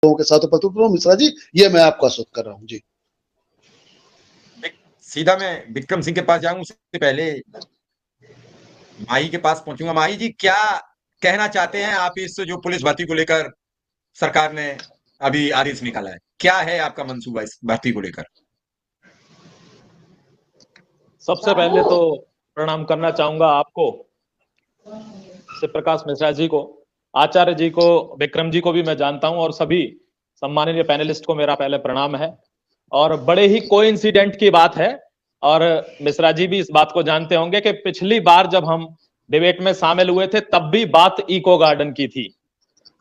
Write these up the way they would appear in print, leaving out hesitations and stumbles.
लोगों के साथ उपस्थित हूँ। मिश्रा जी, ये मैं आपको आश्वस्त कर रहा हूँ जी। सीधा मैं विक्रम सिंह के पास जाऊंगा, उससे पहले माही के पास पहुंचूंगा। माही जी, क्या कहना चाहते हैं आप इस जो पुलिस भर्ती को लेकर सरकार ने अभी आदेश निकाला है? क्या है आपका मंसूबा इस भर्ती को लेकर? सबसे पहले तो प्रणाम करना चाहूंगा आपको, शिव प्रकाश मिश्रा जी को, आचार्य जी को, विक्रम जी को भी मैं जानता हूं, और सभी सम्माननीय पैनलिस्ट को मेरा पहले प्रणाम है। और बड़े ही कोइंसिडेंट की बात है, और मिश्रा जी भी इस बात को जानते होंगे कि पिछली बार जब हम डिबेट में शामिल हुए थे तब भी बात इको गार्डन की थी,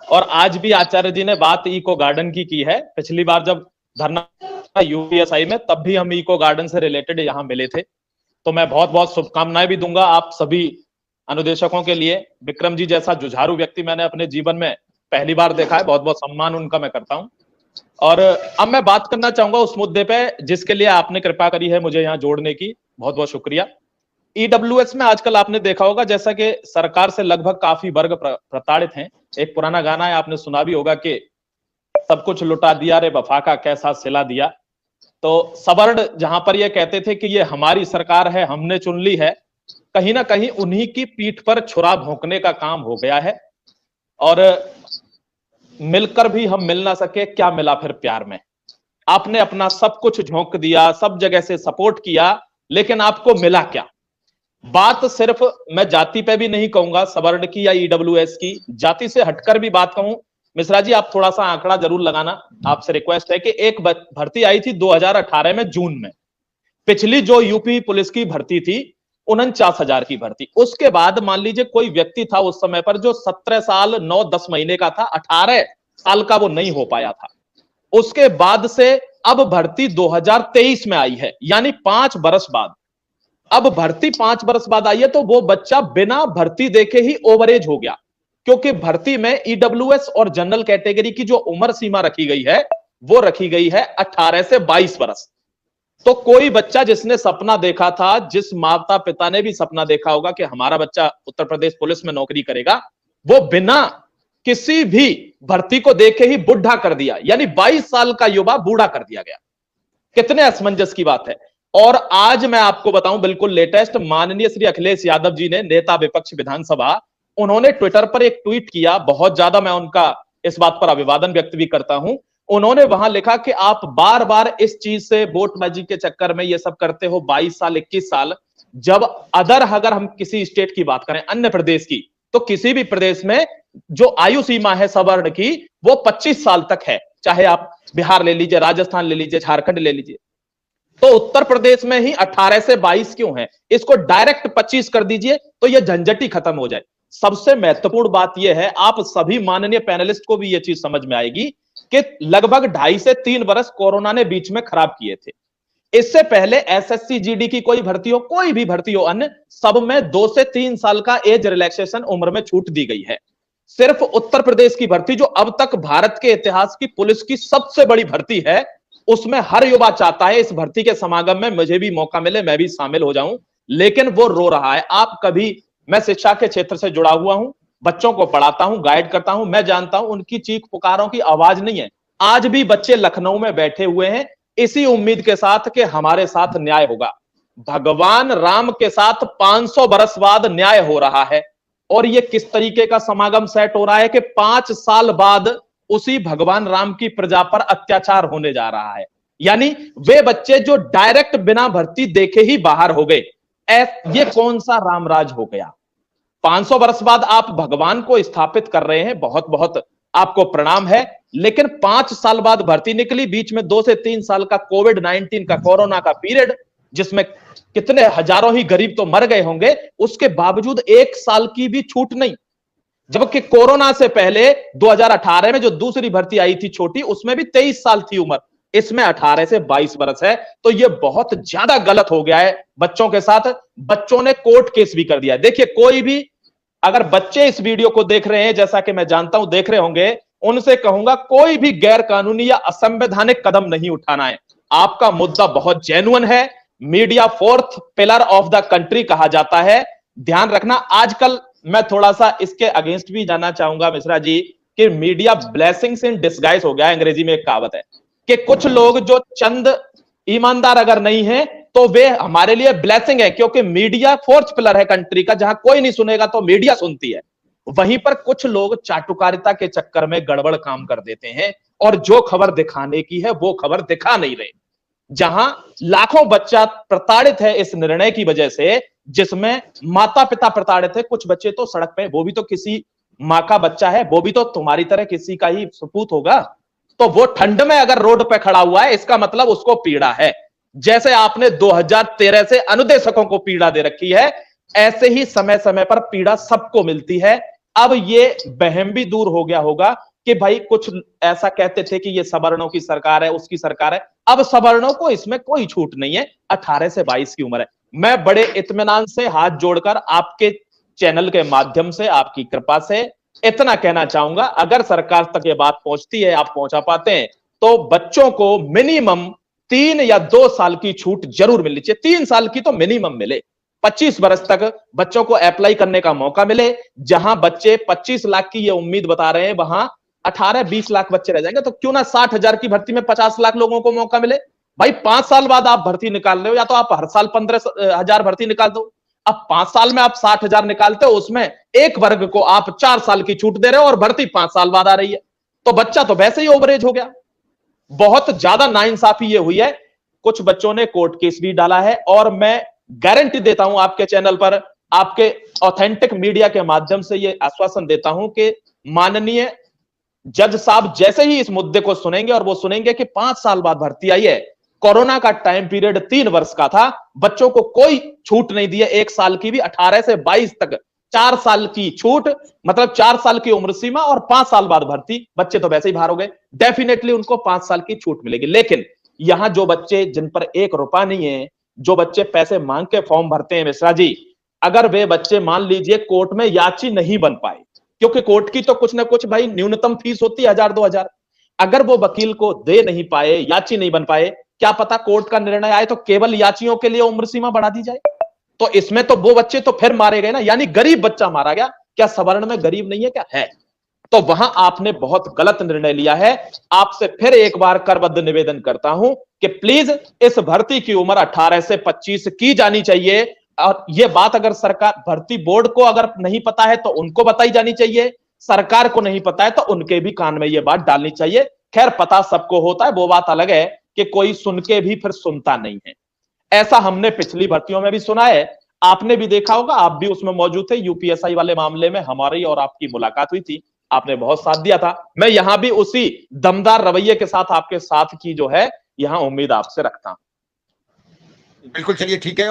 और आज भी आचार्य जी ने बात इको गार्डन की है। पिछली बार जब धरना यूपीएसआई में, तब भी हम इको गार्डन से रिलेटेड यहां मिले थे। तो मैं बहुत बहुत शुभकामनाएं भी दूंगा आप सभी अनुदेशकों के लिए। विक्रम जी जैसा जुझारू व्यक्ति मैंने अपने जीवन में पहली बार देखा है, बहुत बहुत सम्मान उनका मैं करता हूं। और अब मैं बात करना चाहूंगा उस मुद्दे पे जिसके लिए आपने कृपा करी है मुझे यहाँ जोड़ने की, बहुत बहुत शुक्रिया। ईडब्ल्यूएस में आजकल आपने देखा होगा जैसा कि सरकार से लगभग काफी वर्ग प्रताड़ित हैं। एक पुराना गाना है, आपने सुना भी होगा कि सब कुछ लुटा दिया रे वफा का कैसा सिला दिया। तो सवर्ण जहां पर ये कहते थे कि ये हमारी सरकार है, हमने चुन ली है, कहीं ना कहीं उन्हीं की पीठ पर छुरा भोंकने का काम हो गया है। और मिलकर भी हम मिल ना सके, क्या मिला फिर प्यार में? आपने अपना सब कुछ झोंक दिया, सब जगह से सपोर्ट किया, लेकिन आपको मिला क्या? बात सिर्फ मैं जाति पे भी नहीं कहूंगा, सवर्ण की या ईडब्ल्यूएस की, जाति से हटकर भी बात कहूं, मिश्रा जी आप थोड़ा सा आंकड़ा जरूर लगाना, आपसे रिक्वेस्ट है कि एक भर्ती आई थी 2018 में जून में, पिछली जो यूपी पुलिस की भर्ती थी 49,000 की भर्ती। उसके बाद मान लीजिए कोई व्यक्ति था उस समय पर जो 17 साल 9-10 महीने का था, 18 साल का वो नहीं हो पाया था। उसके बाद से अब भर्ती 2023 में आई है, यानी 5 बरस बाद। अब भर्ती 5 बरस बाद आई है, तो वो बच्चा बिना भर्ती देखे ही ओवरेज हो गया, क्योंकि भर्ती में ईडब्ल्यूएस और जनरल कैटेगरी की जो उम्र सीमा रखी गई है वो रखी गई है 18 से 22 बरस। तो कोई बच्चा जिसने सपना देखा था, जिस माता पिता ने भी सपना देखा होगा कि हमारा बच्चा उत्तर प्रदेश पुलिस में नौकरी करेगा, वो बिना किसी भी भर्ती को देखे ही बुढ़ा कर दिया, यानी 22 साल का युवा बूढ़ा कर दिया गया। कितने असमंजस की बात है। और आज मैं आपको बताऊं बिल्कुल लेटेस्ट, माननीय श्री अखिलेश यादव जी ने, नेता विपक्ष विधानसभा, उन्होंने ट्विटर पर एक ट्वीट किया, बहुत ज्यादा मैं उनका इस बात पर अभिवादन व्यक्त भी करता हूं। उन्होंने वहां लिखा कि आप बार बार इस चीज से वोटबाजी के चक्कर में ये सब करते हो, 22 साल 21 साल, जब अगर हम किसी स्टेट की बात करें, अन्य प्रदेश की, तो किसी भी प्रदेश में जो आयु सीमा है सवर्ण की वो 25 साल तक है। चाहे आप बिहार ले लीजिए, राजस्थान ले लीजिए, झारखंड ले लीजिए। तो उत्तर प्रदेश में ही 18 से 22 क्यों है? इसको डायरेक्ट 25 कर दीजिए तो यह झंझट ही खत्म हो जाए। सबसे महत्वपूर्ण बात यह है, आप सभी माननीय पैनलिस्ट को भी यह चीज समझ में आएगी कि लगभग 2.5 से 3 बरस कोरोना ने बीच में खराब किए थे। इससे पहले एसएससी जीडी की कोई भर्ती हो, कोई भी भर्ती हो अन्य, सब में 2 से 3 साल का एज रिलैक्सेशन उम्र में छूट दी गई है। सिर्फ उत्तर प्रदेश की भर्ती, जो अब तक भारत के इतिहास की पुलिस की सबसे बड़ी भर्ती है, उसमें हर युवा चाहता है इस भर्ती के समागम में मुझे भी मौका मिले, मैं भी शामिल हो जाऊं, लेकिन वो रो रहा है। आप कभी, मैं शिक्षा के क्षेत्र से जुड़ा हुआ हूं, बच्चों को पढ़ाता हूं, गाइड करता हूं, मैं जानता हूं उनकी चीख पुकारों की आवाज नहीं है। आज भी बच्चे लखनऊ में बैठे हुए हैं इसी उम्मीद के साथ कि हमारे साथ न्याय होगा। भगवान राम के साथ 500 बरस बाद न्याय हो रहा है, और ये किस तरीके का समागम सेट हो रहा है कि 5 साल बाद उसी भगवान राम की प्रजा पर अत्याचार होने जा रहा है। यानी वे बच्चे जो डायरेक्ट बिना भर्ती देखे ही बाहर हो गए, ये कौन सा रामराज हो गया? 500 वर्ष बाद आप भगवान को स्थापित कर रहे हैं, बहुत बहुत आपको प्रणाम है, लेकिन 5 साल बाद भर्ती निकली, बीच में 2 से 3 साल का कोविड-19 का, कोरोना का पीरियड, जिसमें कितने हजारों ही गरीब तो मर गए होंगे, उसके बावजूद 1 साल की भी छूट नहीं। जबकि कोरोना से पहले 2018 में जो दूसरी भर्ती आई थी छोटी, उसमें भी 23 साल थी उम्र, इसमें 18 से 22 वर्ष है। तो यह बहुत ज्यादा गलत हो गया है बच्चों के साथ। बच्चों ने कोर्ट केस भी कर दिया। देखिए, कोई भी अगर बच्चे इस वीडियो को देख रहे हैं, जैसा कि मैं जानता हूं देख रहे होंगे, उनसे कहूंगा कोई भी गैर कानूनी या असंवैधानिक कदम नहीं उठाना है। आपका मुद्दा बहुत जेन्युइन है, media 4th pillar of the country कहा जाता है। ध्यान रखना, आजकल मैं थोड़ा सा इसके अगेंस्ट भी जाना चाहूंगा मिश्रा जी, कि मीडिया ब्लेसिंग्स इन डिस्गाइज हो गया है। अंग्रेजी में एक कहावत है कि कुछ लोग जो चंद ईमानदार अगर नहीं है तो वे हमारे लिए ब्लेसिंग है, क्योंकि मीडिया फोर्थ पिलर है कंट्री का, जहां कोई नहीं सुनेगा तो मीडिया सुनती है। वहीं पर कुछ लोग चाटुकारिता के चक्कर में गड़बड़ काम कर देते हैं और जो खबर दिखाने की है वो खबर दिखा नहीं रहे। जहां लाखों बच्चा प्रताड़ित है इस निर्णय की वजह से, जिसमें माता पिता प्रताड़ित है, कुछ बच्चे तो सड़क पे, वो भी तो किसी माँ का बच्चा है, वो भी तो तुम्हारी तरह किसी का ही सपूत होगा। तो वो ठंड में अगर रोड पे खड़ा हुआ है, इसका मतलब उसको पीड़ा है। जैसे आपने 2013 से अनुदेशकों को पीड़ा दे रखी है, ऐसे ही समय समय पर पीड़ा सबको मिलती है। अब ये वहम भी दूर हो गया होगा कि भाई कुछ ऐसा कहते थे कि ये सवर्णों की सरकार है, उसकी सरकार है। अब सवर्णों को इसमें कोई छूट नहीं है, 18 से 22 की उम्र है। मैं बड़े इत्मीनान से हाथ जोड़कर आपके चैनल के माध्यम से, आपकी कृपा से इतना कहना चाहूंगा, अगर सरकार तक ये बात पहुंचती है, आप पहुंचा पाते हैं, तो बच्चों को मिनिमम 3 या 2 साल की छूट जरूर मिलनी चाहिए। 3 साल की तो मिनिमम मिले, 25 वर्ष तक बच्चों को अप्लाई करने का मौका मिले। जहां बच्चे 25 लाख की ये उम्मीद बता रहे हैं, वहां 18-20 लाख बच्चे रह जाएंगे। तो क्यों ना 60,000 की भर्ती में 50 लाख लोगों को मौका मिले। भाई 5 साल बाद आप भर्ती निकाल रहे हो, या तो आप हर साल 15,000 भर्ती निकाल दो। अब 5 साल में आप 60,000 निकालते हो, उसमें एक वर्ग को आप 4 साल की छूट दे रहे हो और भर्ती 5 साल बाद आ रही है। तो बच्चा तो वैसे ही ओवरेज हो गया। बहुत ज्यादा नाइंसाफी ये हुई है। कुछ बच्चों ने कोर्ट केस भी डाला है, और मैं गारंटी देता हूं आपके चैनल पर, आपके ऑथेंटिक मीडिया के माध्यम से ये आश्वासन देता हूं कि माननीय जज साहब जैसे ही इस मुद्दे को सुनेंगे, और वो सुनेंगे कि 5 साल बाद भर्ती आई है, कोरोना का टाइम पीरियड 3 वर्ष का था, बच्चों को कोई छूट नहीं दी है, 1 साल की भी, 18 से 22 तक 4 साल की छूट, मतलब 4 साल की उम्र सीमा और 5 साल बाद भर्ती। बच्चे तो वैसे ही बाहर हो गए, डेफिनेटली उनको 5 साल की छूट मिलेगी। लेकिन यहां जो बच्चे जिन पर 1 रुपया नहीं है, जो बच्चे पैसे मांग के फॉर्म भरते हैं मिश्रा जी, अगर वे बच्चे मान लीजिए कोर्ट में याची नहीं बन पाए, क्योंकि कोर्ट की तो कुछ ना कुछ भाई न्यूनतम फीस होती है 1,000-2,000, अगर वो वकील को दे नहीं पाए, याची नहीं बन पाए, क्या पता कोर्ट का निर्णय आए तो केवल याचियों के लिए उम्र सीमा बढ़ा दी जाए। तो इसमें तो वो बच्चे तो फिर मारे गए ना, यानी गरीब बच्चा मारा गया। क्या सवर्ण में गरीब नहीं है क्या? है। तो वहां आपने बहुत गलत निर्णय लिया है। आपसे फिर एक बार करबद्ध निवेदन करता हूं कि प्लीज इस भर्ती की उम्र 18 से 25 की जानी चाहिए। और यह बात अगर सरकार भर्ती बोर्ड को अगर नहीं पता है तो उनको बताई जानी चाहिए, सरकार को नहीं पता है तो उनके भी कान में यह बात डालनी चाहिए। खैर पता सबको होता है, वो बात अलग है कि कोई सुन के भी फिर सुनता नहीं है। ऐसा हमने पिछली भर्तियों में भी सुना है, आपने भी देखा होगा, आप भी उसमें मौजूद थे। यूपीएससी वाले मामले में हमारी और आपकी मुलाकात हुई थी, आपने बहुत साथ दिया था। मैं यहां भी उसी दमदार रवैये के साथ आपके साथ की जो है यहां उम्मीद आपसे रखता हूं। बिल्कुल, चलिए ठीक है।